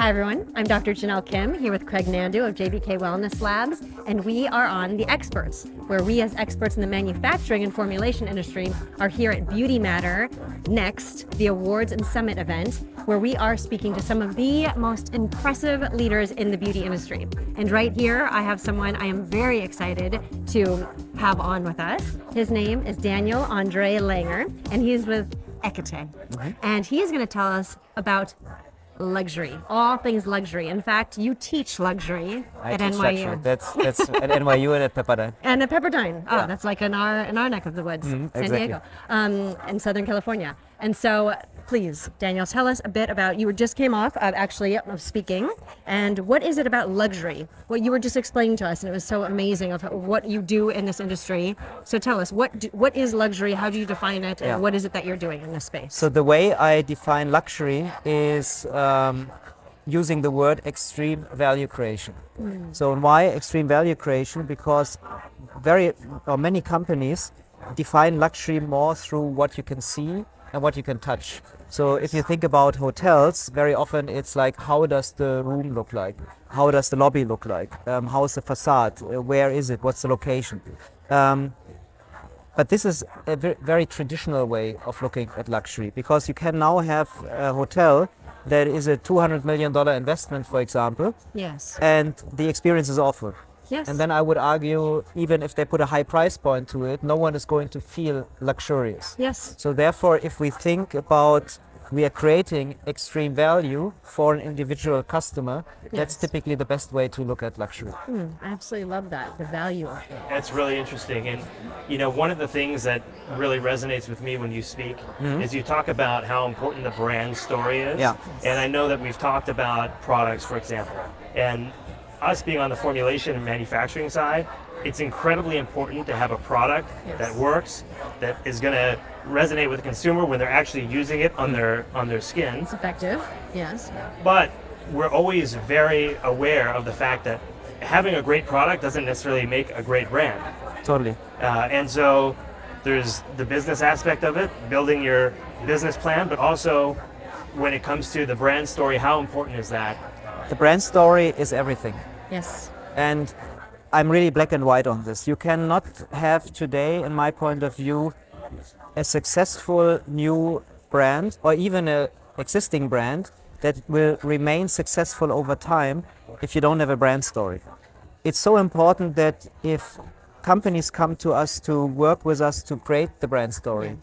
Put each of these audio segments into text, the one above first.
Hi everyone, I'm Dr. Janelle Kim here with Craig Nandoo of JBK Wellness Labs, and we are on The Experts, where we as experts in the manufacturing and formulation industry are here at Beauty Matter Next, the awards and summit event, where we are speaking to some of the most impressive leaders in the beauty industry. And right here, I have someone I am very excited to have on with us. His name is Daniel Andre Langer, and he's with Equite. And he's going to tell us about luxury, all things luxury. In fact, you teach luxury at NYU. That's at NYU and at Pepperdine. And at Pepperdine. Oh, Yeah. that's like in our neck of the woods, San exactly. Diego, in Southern California. And so, please, Daniel, tell us a bit about. You just came off of speaking, and what is it about luxury? What you were just explaining to us, and it was so amazing of what you do in this industry. So tell us, what is luxury? How do you define it? And what is it that you're doing in this space? So the way I define luxury is using the word extreme value creation. So why extreme value creation? Because many companies define luxury more through what you can see and what you can touch. So if you think about hotels, very often it's like, how does the room look like? How does the lobby look like? How is the facade? Where is it? What's the location? But this is a very traditional way of looking at luxury, because you can now have a hotel that is a $200 million investment, for example, Yes. and the experience is awful. Yes. And then I would argue, even if they put a high price point to it, no one is going to feel luxurious. Yes. So therefore, if we think about we are creating extreme value for an individual customer, that's typically the best way to look at luxury. I absolutely love that, the value of it. That's really interesting. And, one of the things that really resonates with me when you speak is you talk about how important the brand story is. Yeah. And I know that we've talked about products, for example. And us being on the formulation and manufacturing side, it's incredibly important to have a product that works, that is going to resonate with the consumer when they're actually using it on their skin. It's effective, yes. But we're always very aware of the fact that having a great product doesn't necessarily make a great brand. Totally. And so there's the business aspect of it, building your business plan, but also when it comes to the brand story, how important is that? The brand story is everything. Yes. And I'm really black and white on this. You cannot have today, in my point of view, a successful new brand or even an existing brand that will remain successful over time if you don't have a brand story. It's so important that if companies come to us to work with us to create the brand story,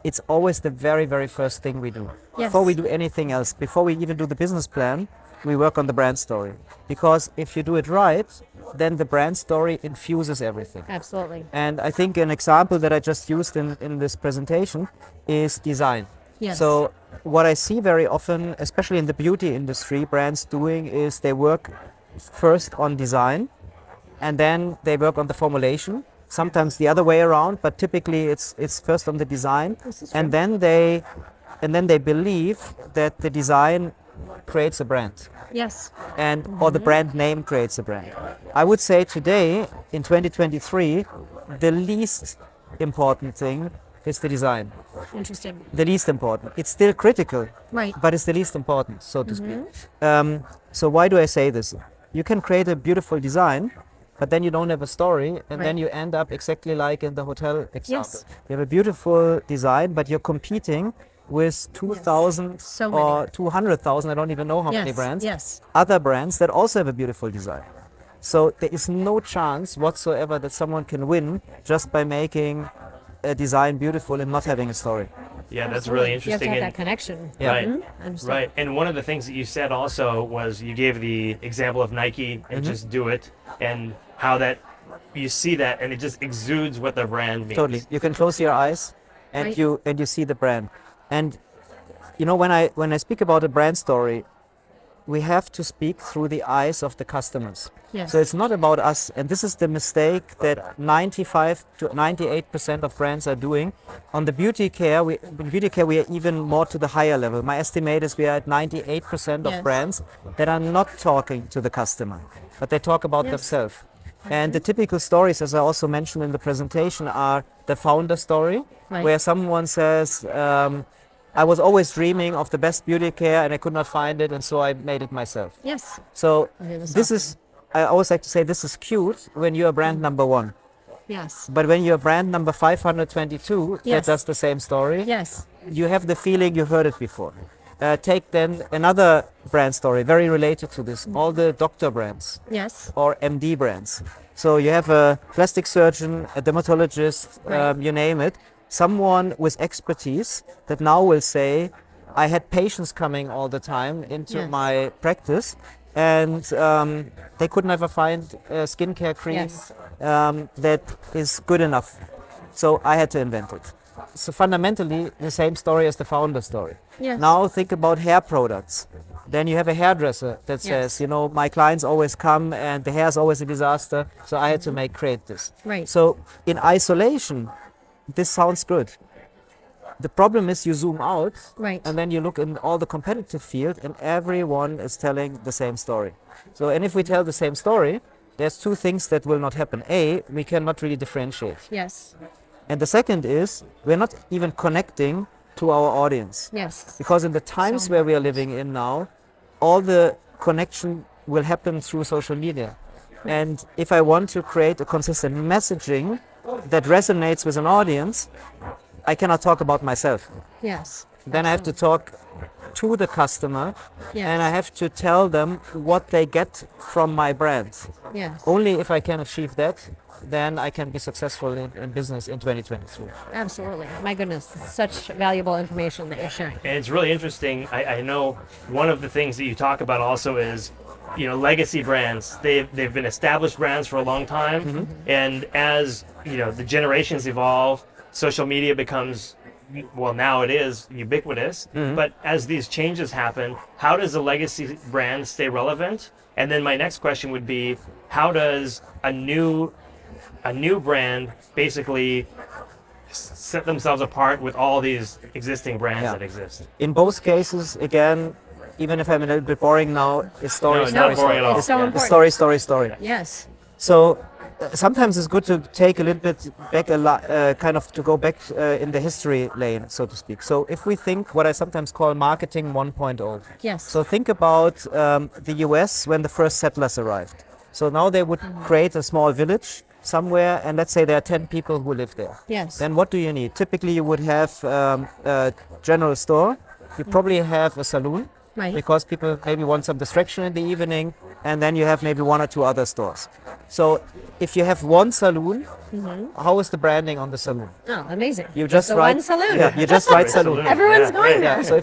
it's always the very, very first thing we do. Yes. Before we do anything else, before we even do the business plan, we work on the brand story. Because if you do it right, then the brand story infuses everything. Absolutely. And I think an example that I just used in this presentation is design. Yes. So what I see very often, especially in the beauty industry, brands doing is they work first on design and then they work on the formulation. Sometimes the other way around, but typically it's first on the design, and then they believe that the design creates a brand. Yes. Or the brand name creates a brand. I would say today, in 2023, the least important thing is the design. Interesting. The least important. It's still critical, Right. but it's the least important, so to speak. So why do I say this? You can create a beautiful design, but then you don't have a story, and then you end up exactly like in the hotel example. Yes. You have a beautiful design, but you're competing with 2,000 So or many. 200,000, I don't even know how many brands, Yes. other brands that also have a beautiful design. So there is no chance whatsoever that someone can win just by making a design beautiful and not having a story. Yeah, that's really You have interesting. to have And- that connection. Yeah. Right. I understand. Right. And one of the things that you said also was you gave the example of Nike and just do it, and how that you see that and it just exudes what the brand means. Totally. You can close your eyes and Right. you see the brand. And when I speak about a brand story, we have to speak through the eyes of the customers. Yes. So it's not about us, and this is the mistake that 95 to 98% of brands are doing. On the beauty care, we are even more to the higher level. My estimate is we are at 98% of Yes. brands that are not talking to the customer, but they talk about themselves. And the typical stories, as I also mentioned in the presentation, are the founder story, Right. where someone says, I was always dreaming of the best beauty care and I could not find it, and so I made it myself. Yes. So Okay, that's this awesome. is, I always like to say, this is cute when you're brand number 1. Yes. But when you're brand number 522 Yes. that does the same story, Yes. you have the feeling you heard it before. Take then another brand story, very related to this, all the doctor brands Yes. or MD brands. So you have a plastic surgeon, a dermatologist, Right. you name it, someone with expertise that now will say, I had patients coming all the time into Yes. my practice, and they could never find a skincare cream Yes. that is good enough. So I had to invent it. So fundamentally, the same story as the founder story. Yes. Now think about hair products. Then you have a hairdresser that says, Yes. my clients always come and the hair is always a disaster, so I had to create this. Right. So in isolation, this sounds good. The problem is you zoom out Right. and then you look in all the competitive field and everyone is telling the same story. So, and if we tell the same story, there's two things that will not happen. A, we cannot really differentiate. Yes. And the second is we're not even connecting to our audience. Yes. Because in the times where we are living in now, all the connection will happen through social media. And if I want to create a consistent messaging that resonates with an audience, I cannot talk about myself. Yes. Then I have to talk to the customer Yes. and I have to tell them what they get from my brand. Yes. Only if I can achieve that, then I can be successful in business in 2023. Absolutely. My goodness, such valuable information that you're sharing. And it's really interesting. I know one of the things that you talk about also is, legacy brands. They've been established brands for a long time, and as the generations evolve, social media becomes, well, now it is ubiquitous. But as these changes happen, how does a legacy brand stay relevant? And then my next question would be, how does a new brand basically set themselves apart with all these existing brands Yeah. that exist? In both cases, again, even if I'm a little bit boring now, it's story, No, story, not boring story. at all. It's so Yeah. important. Story, story, story. Yes. So sometimes it's good to take a little bit back, kind of to go back in the history lane, so to speak. So if we think what I sometimes call marketing 1.0. Yes. So think about the US when the first settlers arrived. So now they would create a small village somewhere, and let's say there are 10 people who live there. Yes. Then what do you need? Typically you would have a general store. You probably have a saloon. Right. Because people maybe want some distraction in the evening, and then you have maybe one or two other stores. So if you have one saloon, how is the branding on the saloon? Oh, amazing. You just the write one saloon. Yeah, you just write saloon. Everyone's going right. there. Yeah, so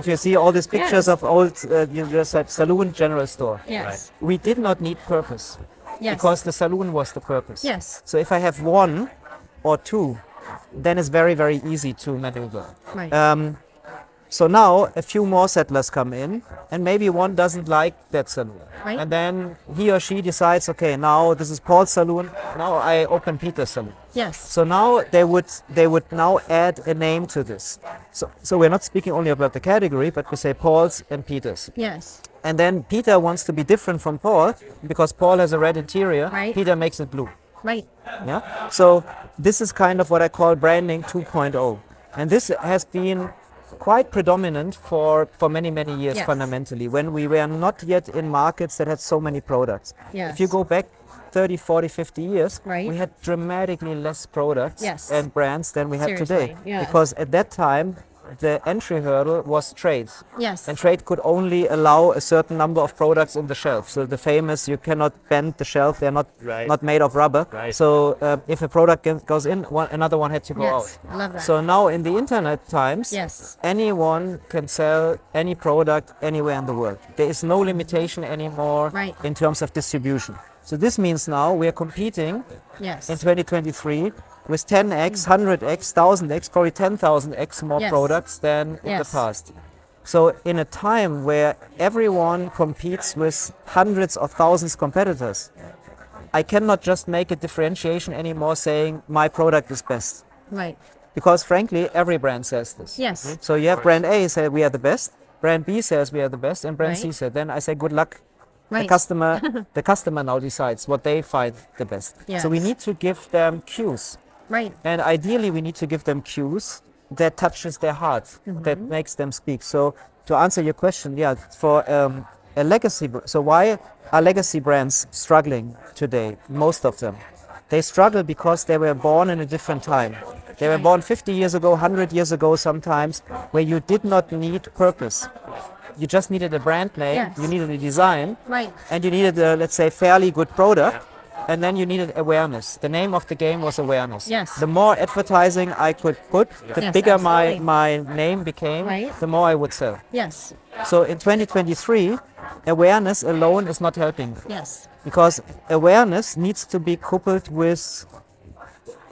if you see all these pictures Yes. of old, you just said saloon, general store. Yes. We did not need purpose Yes. because the saloon was the purpose. Yes. So if I have one or two, then it's very, very easy to maneuver. Right. So now a few more settlers come in, and maybe one doesn't like that saloon. Right. And then he or she decides, okay, now this is Paul's saloon, now I open Peter's saloon. yes. So now they would now add a name to this. So we're not speaking only about the category, but we say Paul's and Peter's. Yes. And then Peter wants to be different from Paul because Paul has a red interior. Right. Peter makes it blue. Right. Yeah. So this is kind of what I call branding 2.0, and this has been quite predominant for many years. Yes. Fundamentally, when we were not yet in markets that had so many products. Yes. If you go back 30, 40, 50 years, Right. we had dramatically less products Yes. and brands than we have today. Seriously, yes. Because at that time, the entry hurdle was trade. Yes. And trade could only allow a certain number of products on the shelf. So the famous, you cannot bend the shelf, they're not Right. not made of rubber. Right. So if a product goes in, another one had to go Yes. out. I love that. So now in the internet times, Yes. anyone can sell any product anywhere in the world. There is no limitation anymore Right. in terms of distribution. So this means now we are competing Yes. in 2023 with 10x, 100x, 1000x, probably 10,000x more Yes. products than in the Yes. past. So in a time where everyone competes with hundreds of thousands of competitors, I cannot just make a differentiation anymore saying my product is best. Right. Because frankly, every brand says this. Yes. So you have brand A say we are the best, brand B says we are the best, and brand C Right. says, then I say good luck. Right. The customer now decides what they find the best. So we Yes. need to give them cues. Right. And ideally, we need to give them cues that touches their heart, that makes them speak. So to answer your question, yeah, for a legacy, so why are legacy brands struggling today? Most of them. They struggle because they were born in a different time. They were born 50 years ago, 100 years ago sometimes, where you did not need purpose. You just needed a brand name, Yes. you needed a design, Right. and you needed a, let's say, fairly good product, and then you needed awareness. The name of the game was awareness. Yes. The more advertising I could put, the Yes, bigger absolutely. my name became, Right. the more I would sell. Yes. So in 2023, awareness alone is not helping, Yes. because awareness needs to be coupled with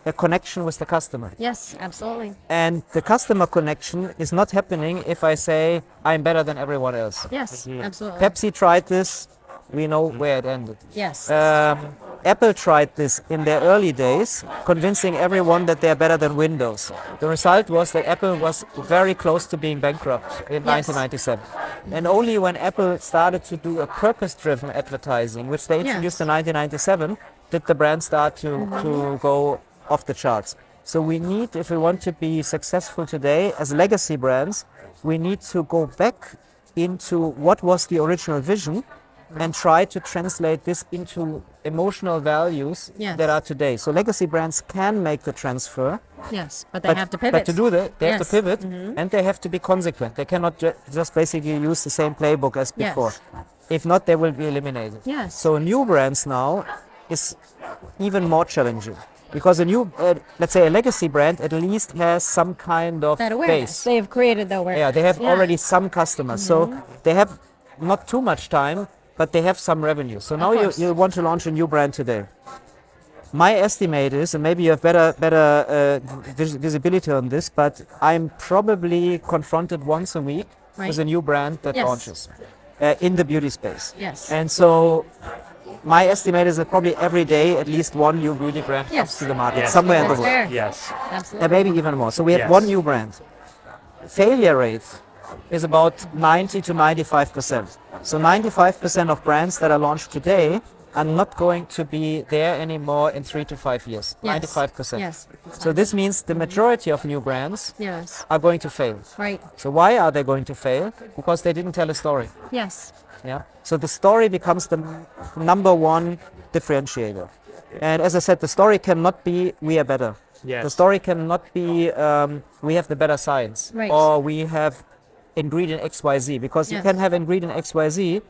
a connection with the customer. Yes, absolutely. And the customer connection is not happening if I say I'm better than everyone else. Yes, absolutely. Pepsi tried this, we know where it ended. Yes. Apple tried this in their early days, convincing everyone that they're better than Windows. The result was that Apple was very close to being bankrupt in Yes. 1997. And only when Apple started to do a purpose-driven advertising, which they introduced in 1997, did the brand start to go off the charts. So we need, if we want to be successful today as legacy brands, we need to go back into what was the original vision and try to translate this into emotional values Yes. that are today. So legacy brands can make the transfer, Yes, but they have to pivot. but to do that, they have Yes. to pivot and they have to be consequent. They cannot just basically use the same playbook as before. Yes. If not, they will be eliminated. Yes. So new brands now is even more challenging. Because a new, let's say a legacy brand at least has some kind of That awareness. base. They have created the awareness. Yeah, they have already some customers. So they have not too much time, but they have some revenue. So now course. you want to launch a new brand today. My estimate is, and maybe you have better visibility on this, but I'm probably confronted once a week Right. with a new brand that Yes. launches in the beauty space. Yes. And so my estimate is that probably every day at least one new beauty brand Yes. comes to the market Yes. somewhere in the That's world. fair. Yes. Absolutely. Maybe even more. So we have Yes. one new brand. Failure rate is about 90 to 95%. So 95% of brands that are launched today are not going to be there anymore in 3 to 5 years. Yes. 95%. Yes. So this means the majority of new brands Yes. are going to fail. Right. So why are they going to fail? Because they didn't tell a story. Yes. Yeah. So the story becomes the number one differentiator. And as I said, the story cannot be we are better. Yes. The story cannot be we have the better science Right. or we have ingredient XYZ, because you Yes. can have ingredient XYZ.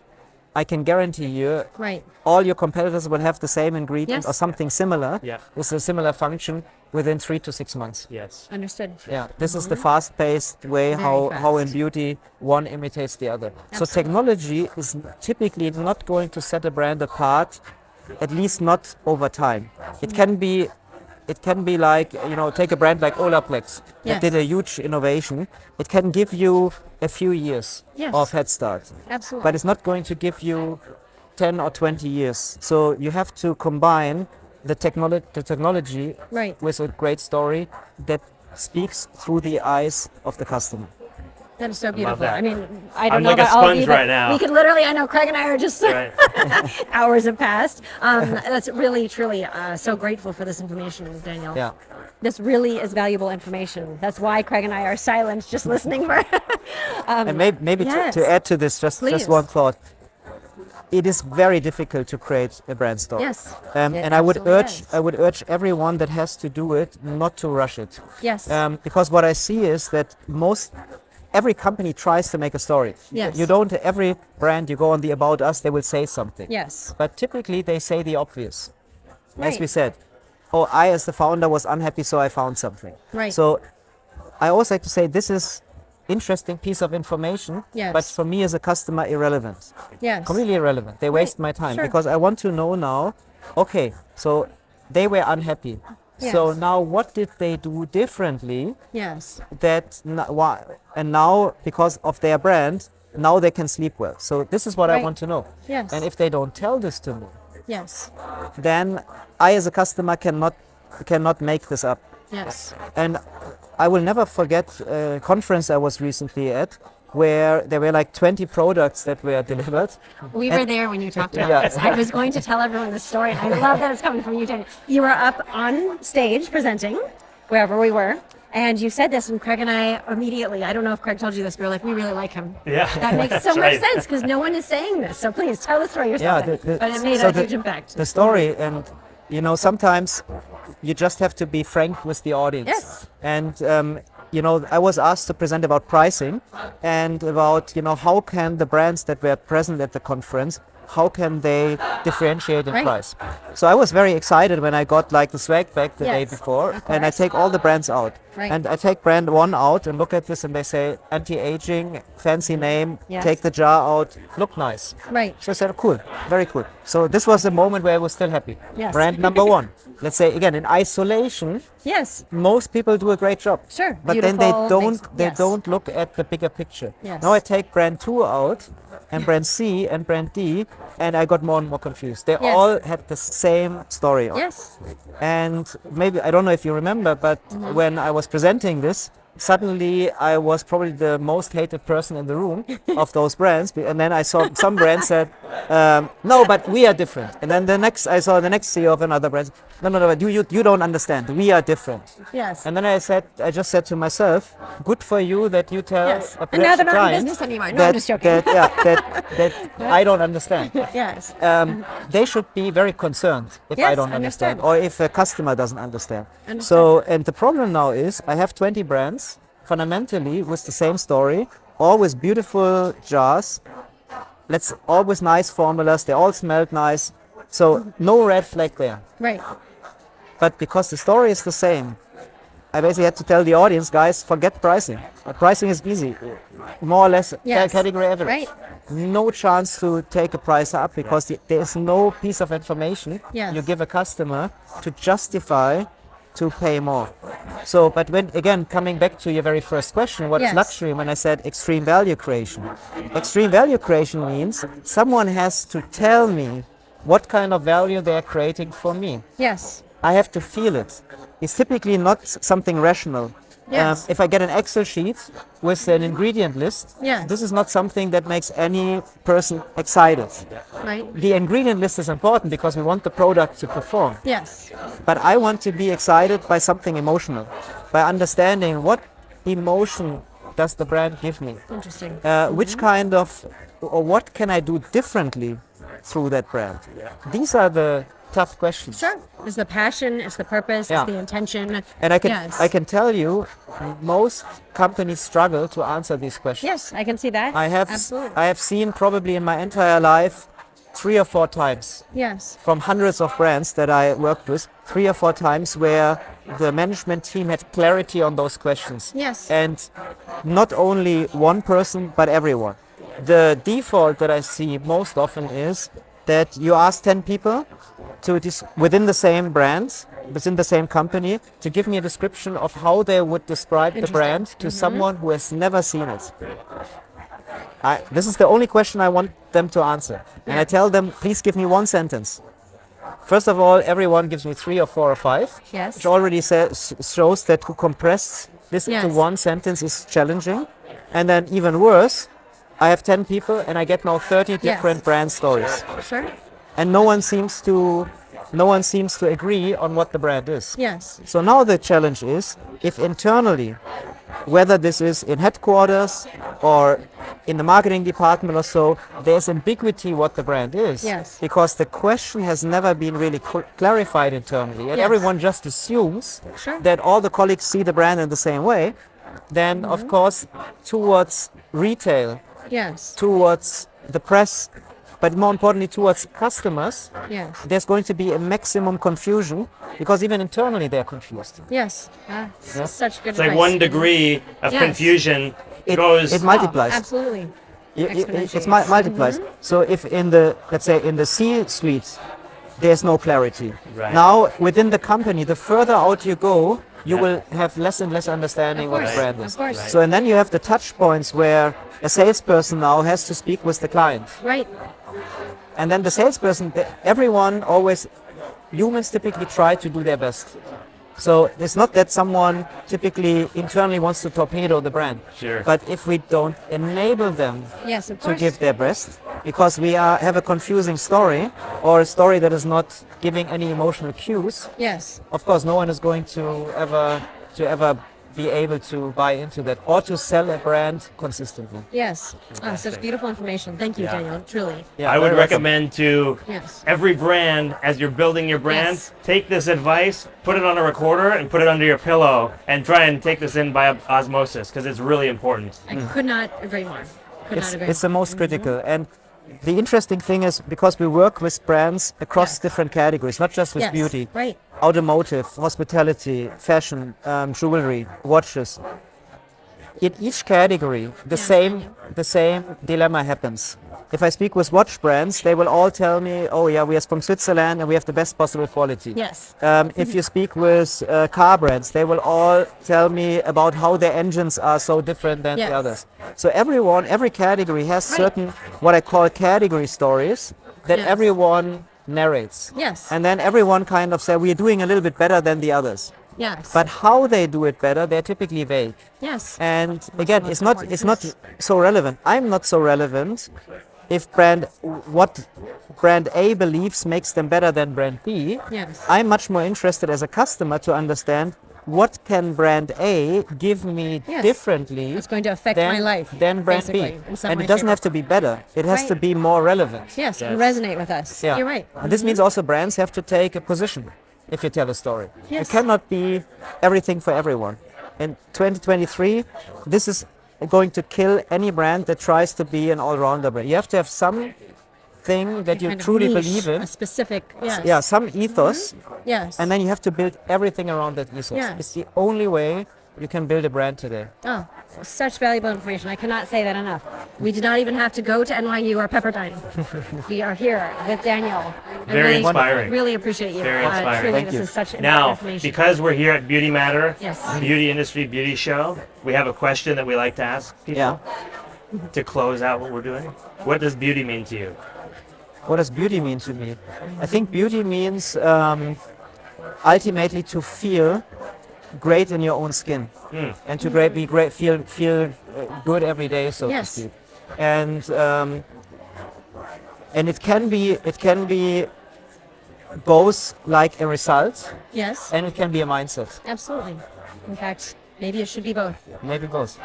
I can guarantee you Right. all your competitors will have the same ingredient Yes. or something similar Yeah. with a similar function within 3 to 6 months. Yes. Understood. Yeah, this is the fast-paced way Very how in fast. beauty one imitates the other. So Absolutely. technology is typically not going to set a brand apart, at least not over time. It can be like, take a brand like Olaplex that Yes. did a huge innovation. It can give you a few years Yes. of head start, Absolutely. but it's not going to give you 10 or 20 years. So you have to combine the technology Right. with a great story that speaks through the eyes of the customer. That is so beautiful. that. I mean, I don't I'm know like a about all of sponge you, but right now. we could literally, I know Craig and I are just, Right. hours have passed. That's really, truly so grateful for this information, Daniel. Yeah. This really is valuable information. That's why Craig and I are silent, just listening for. And maybe yes. to add to this, just Please. one thought. It is very difficult to create a brand story. Yes. It And I would absolutely is. urge everyone that has to do it not to rush it. Yes. Because what I see is that every company tries to make a story. Yes. You don't, every brand you go on the About Us, they will say something. Yes. But typically they say the obvious. As we Right. said, oh, I as the founder was unhappy, so I found something. Right. So I always like to say this is interesting piece of information, Yes. but for me as a customer, irrelevant. Yes. Completely irrelevant. They waste my time Sure. because I want to know now, okay, so they were unhappy. So Yes. now what did they do differently Yes. and now because of their brand, now they can sleep well. So this is what I Right. want to know. Yes. And if they don't tell this to me, Yes. then I as a customer cannot make this up. Yes. And I will never forget a conference I was recently at where there were like 20 products that were delivered. We were there when you talked about Yeah. this. I was going to tell everyone this story, and I love that it's coming from you, Daniel. You were up on stage presenting, wherever we were, And you said this, and Craig and I immediately, I don't know if Craig told you this, but we're like, we really like him. Yeah. That makes so That's much right. sense because no one is saying this. So please tell the story yourself. Yeah, But it made so a huge impact. The story, and sometimes you just have to be frank with the audience. Yes. And I was asked to present about pricing and about how can the brands that were present at the conference, how can they differentiate in Right. price. So I was very excited when I got like the swag bag the day Yes, before, of and I course. take all the brands out. Right. And I take brand one out and look at this, and they say anti-aging, fancy name, Yes. take the jar out, look nice. Right. So I said, cool, very cool. So this was the moment where I was still happy. Yes. Brand number one. Let's say again, in isolation, Yes. most people do a great job. Sure. But then they Beautiful don't things. they Yes. don't look at the bigger picture. Yes. Now I take brand 2 out and brand C and brand D, and I got more and more confused. They Yes. all had the same story. Yes. And maybe, I don't know if you remember, but when I was presenting this, suddenly I was probably the most hated person in the room of those brands. And then I saw some brands said, no, but we are different. And then I saw the next CEO of another brand, no, but you don't understand. We are different. Yes. And then I just said to myself, good for you that you tell Yes. a And now they're not in client business anymore. No, that, I'm just joking. that I don't understand. Yes. They should be very concerned if I Yes, don't understand, understood. or if a customer doesn't understand. Understood. So, and the problem now is I have 20 brands fundamentally with the same story, all with beautiful jars. All with nice formulas. They all smelled nice. So no red flag there. Right. But because the story is the same, I basically had to tell the audience, guys, forget pricing. Pricing is easy, more or less Yes. category average. Right. No chance to take a price up because there is no piece of information Yes. you give a customer to justify to pay more. So, but when again coming back to your very first question, what is Yes. luxury? When I said extreme value creation, extreme value creation means someone has to tell me what kind of value they are creating for me. Yes. I have to feel it. It's typically not something rational. Yes. If I get an Excel sheet with an ingredient list, Yes. this is not something that makes any person excited. Right. The ingredient list is important because we want the product to perform. Yes. But I want to be excited by something emotional, by understanding what emotion does the brand give me. Interesting. Which kind of, or what can I do differently through that brand? These are the tough questions. Sure. It's the passion, it's the purpose, Yeah. it's the intention. And I Yes. can tell you, most companies struggle to answer these questions. Yes, I can see that. Absolutely. I have seen probably in my entire life 3 or 4 times Yes. from hundreds of brands that I worked with, 3 or 4 times where the management team had clarity on those questions. Yes. And not only one person, but everyone. The default that I see most often is that you ask 10 people within the same brand, within the same company, to give me a description of how they would describe the Interesting. brand to someone who has never seen it. This is the only question I want them to answer. And I tell them, please give me one sentence. First of all, everyone gives me 3 or 4 or 5, Yes. which already shows that to compress this into Yes. one sentence is challenging. And then even worse, I have 10 people and I get now 30 different brand stories. Sure. And no one seems to agree on what the brand is. Yes. So now the challenge is, if internally, whether this is in headquarters or in the marketing department or so, there's ambiguity what the brand is. Yes. Because the question has never been really clarified internally. And Yes. everyone just assumes Sure. that all the colleagues see the brand in the same way. Then, of course, towards retail, Yes. towards the press, but more importantly towards customers, Yes. there's going to be a maximum confusion because even internally they're confused. Yes. Such good It's like advice. 1 degree of Yes. confusion It goes. multiplies. Absolutely. It Exponentially. multiplies. So if in the, let's say in the C-suite, there's no clarity. Right. Now within the company, the further out you go, you will have less and less understanding Of what the course, brand of is. course. So and then you have the touch points where a salesperson now has to speak with the client. Right. And then the salesperson, everyone always, humans typically try to do their best. So it's not that someone typically internally wants to torpedo the brand. Sure. But if we don't enable them Yes, of to course. give their best, because we have a confusing story or a story that is not giving any emotional cues, Yes. of course no one is going to ever be able to buy into that or to sell a brand consistently. Yes. Such beautiful information. Thank you, Yeah. Daniel. Truly. Yeah, I would very welcome. recommend to Yes. every brand, as you're building your brand, Yes. take this advice, put it on a recorder, and put it under your pillow, and try and take this in by osmosis, because it's really important. I could not agree more. Could not agree It's the more. most critical. And the interesting thing is because we work with brands across Yes. different categories, not just with Yes. beauty, Right. automotive, hospitality, fashion, jewelry, watches. In each category, the same dilemma happens. If I speak with watch brands, they will all tell me, "Oh yeah, we are from Switzerland and we have the best possible quality." Yes. If you speak with car brands, they will all tell me about how their engines are so different than Yes. the others. So every category has certain what I call category stories that Yes. everyone narrates. Yes. And then everyone kind of say, "We're doing a little bit better than the others." Yes. But how they do it better, they're typically vague. yes. And again, most it's not important. so relevant. I'm not so relevant if what brand A believes makes them better than brand B. Yes. I'm much more interested as a customer to understand what can brand A give me Yes. differently It's going to affect than, my life. than brand B. basically, in some And way, it doesn't shape, have to be better. It has to Right. be more relevant. Yes, Yes. resonate with us. Yeah. You're right. And this means also brands have to take a position if you tell a story. Yes. It cannot be everything for everyone. In 2023, this is going to kill any brand that tries to be an all-rounder brand. You have to have something that you Kind of truly niche, believe in. A specific, yes. Yeah, some ethos, Yes. and then you have to build everything around that ethos. Yes. It's the only way you can build a brand today. Oh, such valuable information. I cannot say that enough. We did not even have to go to NYU or Pepperdine. We are here with Daniel. I Very really, inspiring. Really appreciate you. Very inspiring. Truly, Thank this you. is such Now, information. because we're here at Beauty Matter, Yes. beauty industry, beauty show, we have a question that we like to ask people Yeah. to close out what we're doing. What does beauty mean to you? What does beauty mean to me? I think beauty means ultimately to feel great in your own skin and to feel good every day, so Yes. to speak. And it can be both like a result yes, and it can be a mindset. absolutely. In fact, maybe it should be both. Maybe both.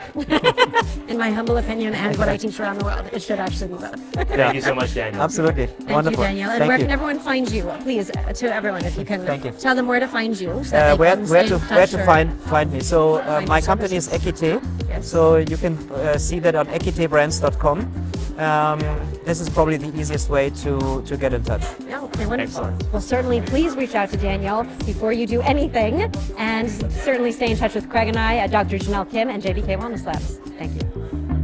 In my humble opinion, and what I teach around the world, it should actually be both. Thank you so much, Daniel. Absolutely. Thank Wonderful. you, Daniel. And Thank where you. can everyone find you? Please, to everyone, if you can Thank you. tell them where to find you. So that they Where can where stay to in where touch to or- find me? So Find my your company is services. Equite. Yes. So you can see that on equitebrands.com. This is probably the easiest way to get in touch. Yeah, okay, wonderful. Excellent. Well, certainly please reach out to Danielle before you do anything, and certainly stay in touch with Craig and I at Dr. Janelle Kim and JBK Wellness Labs. Thank you.